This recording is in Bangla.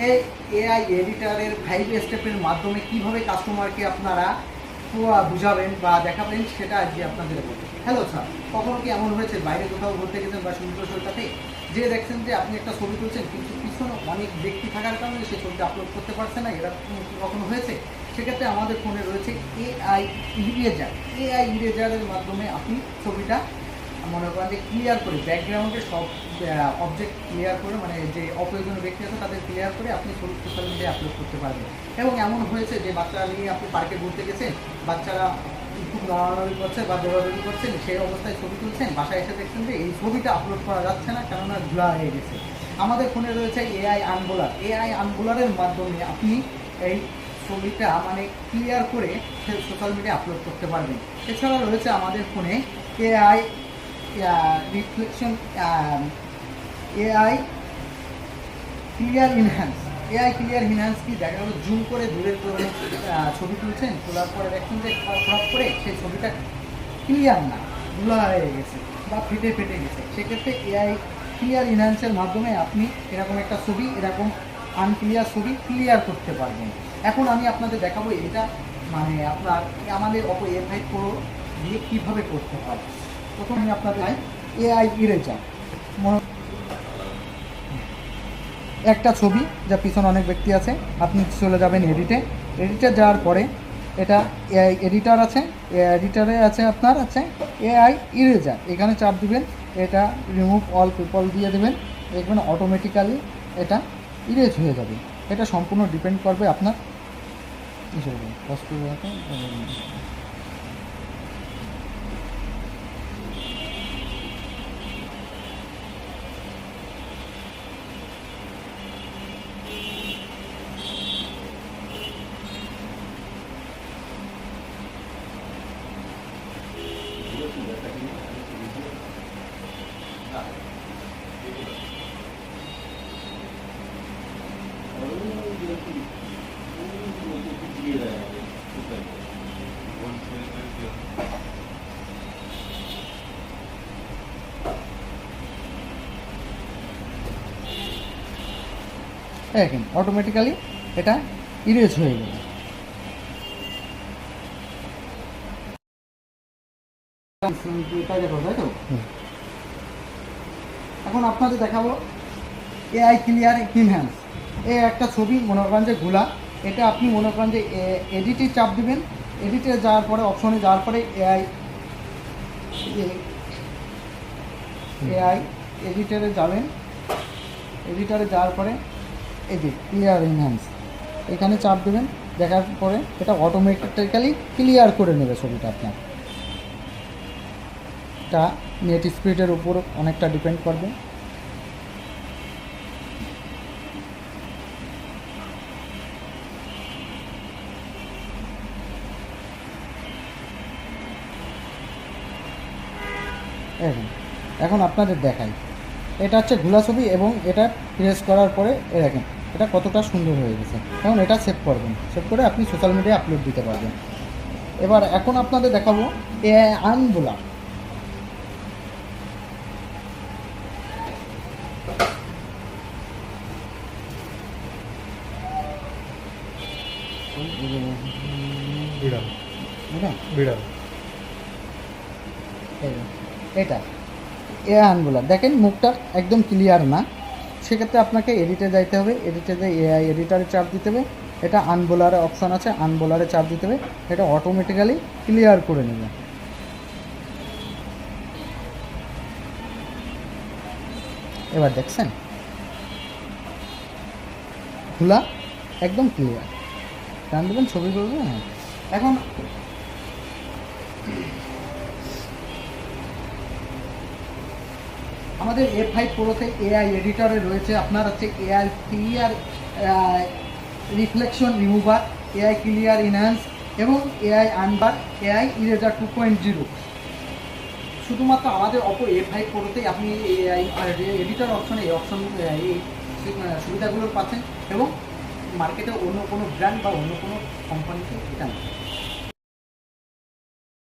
এই এআই এডিটারের 5 স্টেপের মাধ্যমে কিভাবে কাস্টমারকে আপনারা বুঝাবেন বা দেখাবেন সেটা আজকে আপনাদের বলবো। হ্যালো স্যার, কখনো কি এমন হয়েছে বাইরে কোথাও ঘুরতে গেছেন বা সমুদ্র সৈকতে যে দেখছেন যে আপনি একটা ছবি তুলছেন কিন্তু পিছনে অনেক ব্যক্তি থাকার কারণে সেই ছবিটা আপলোড করতে পারছে না, এরকম কি কখনো হয়েছে? সেক্ষেত্রে আমাদের ফোনে রয়েছে এআই ইরেজারের মাধ্যমে আপনি ছবিটা মনে করেন যে ক্লিয়ার করে ব্যাকগ্রাউন্ডে সব অবজেক্ট ক্লিয়ার করে, মানে যে অপ্রয়োজনীয় ব্যক্তি আছে তাদের ক্লিয়ার করে আপনি ছবি সোশ্যাল মিডিয়ায় আপলোড করতে পারবেন। এবং এমন হয়েছে যে বাচ্চারা নিয়ে আপনি পার্কে ঘুরতে গেছেন, বাচ্চারা খুব নড়ানড়ি করছে বা দৌড়াদৌড়ি করছেন, সেই অবস্থায় ছবি তুলছেন, বাসায় এসে দেখছেন যে এই ছবিটা আপলোড করা যাচ্ছে না, কেননা ধুলা হয়ে গেছে। আমাদের ফোনে রয়েছে এআই আনবোলারের মাধ্যমে আপনি এই ছবিটা মানে ক্লিয়ার করে সোশ্যাল মিডিয়ায় আপলোড করতে পারবেন। এছাড়া রয়েছে আমাদের ফোনে AI reflection, AI clear enhance কি দেখা গেল জুম করে দূরের ছবি তুলছেন, তোলার পরে দেখছেন যে ক্রপ করে সেই ছবিটা ক্লিয়ার না, ধুলা হয়ে গেছে বা ফেটে গেছে। সেক্ষেত্রে এআই ক্লিয়ার ইনহ্যান্সের মাধ্যমে আপনি এরকম একটা ছবি, এরকম আনক্লিয়ার ছবি ক্লিয়ার করতে পারবেন। এখন আমি আপনাদের দেখাবো এটা মানে আপনার আমাদের অপো A5 Pro দিয়ে কীভাবে করতে হয়। প্রথমে আমি আপনাদের এআই ইরেজার, একটা ছবি যা পিছনে অনেক ব্যক্তি আছে, আপনি চলে যাবেন এডিটে যাওয়ার পরে এটা এআই এডিটার আছে, এডিটারে আছে আপনার আছে এআই ইরেজার, এখানে চাপ দিবেন, এটা রিমুভ অল পিপল দিয়ে দেবেন, দেখবেন অটোমেটিক্যালি এটা ইরেজ হয়ে যাবে। এটা সম্পূর্ণ ডিপেন্ড করবে আপনার দেখেন অটোমেটিক্যালি এটা ইরেজ হয়ে গেল। এখন আপনাদের দেখাবো এআই ক্লিয়ার ইনহ্যান্স। এই একটা ছবি মনে করেন যে ঘোলা, এটা আপনি মনে করেন যে এডিটে চাপ দিবেন, এডিটে যাওয়ার পরে অপশনে যাওয়ার পরে এআই এডিটরে যাবেন, এডিটরে যাওয়ার পরে এডিট ক্লিয়ার ইনহ্যান্স এখানে চাপ দেবেন, দেখার পরে এটা অটোমেটিক্যালি ক্লিয়ার করে নেবে ছবিটা আপনার। এটা নেট স্পিডের উপর অনেকটা ডিপেন্ড করবে। এখন আপনাদের দেখাই, এটা হচ্ছে ঘোলা ছবি এবং এটা প্রেস করার পরে দেখেন এটা কতটা সুন্দর হয়ে গেছে। এখন এটা সেভ করবেন, সেভ করে আপনি সোশ্যাল মিডিয়ায় আপলোড দিতে পারবেন। এবার এখন আপনাদের দেখাবো এআই আনবোলার। এটা এআই আনবোলার, দেখেন মুখটা একদম ক্লিয়ার না, সেক্ষেত্রে আপনাকে এডিটে যাইতে হবে, এডিটে যাই এআই এডিটারে চাপ দিতে হবে, এটা আনবোলারে অপশন আছে, আনবোলারে চাপ দিতে হবে, এটা অটোমেটিক্যালি ক্লিয়ার করে নেবে। এবার দেখছেন খোলা একদম ক্লিয়ার, টান দেবেন ছবি করবে। হ্যাঁ, এখন আমাদের A5 Proতে এআই এডিটরে রয়েছে আপনার হচ্ছে AI clear reflection remover, AI clear enhance এবং এআই আনবার, এআই ইরেজার 2.0। শুধুমাত্র আমাদের অপো A5 Proতেই আপনি এআই এডিটর অপশনে এই সুবিধাগুলো পাচ্ছেন এবং মার্কেটে অন্য কোনো ব্র্যান্ড বা অন্য কোনো কোম্পানিতে এটা নেই।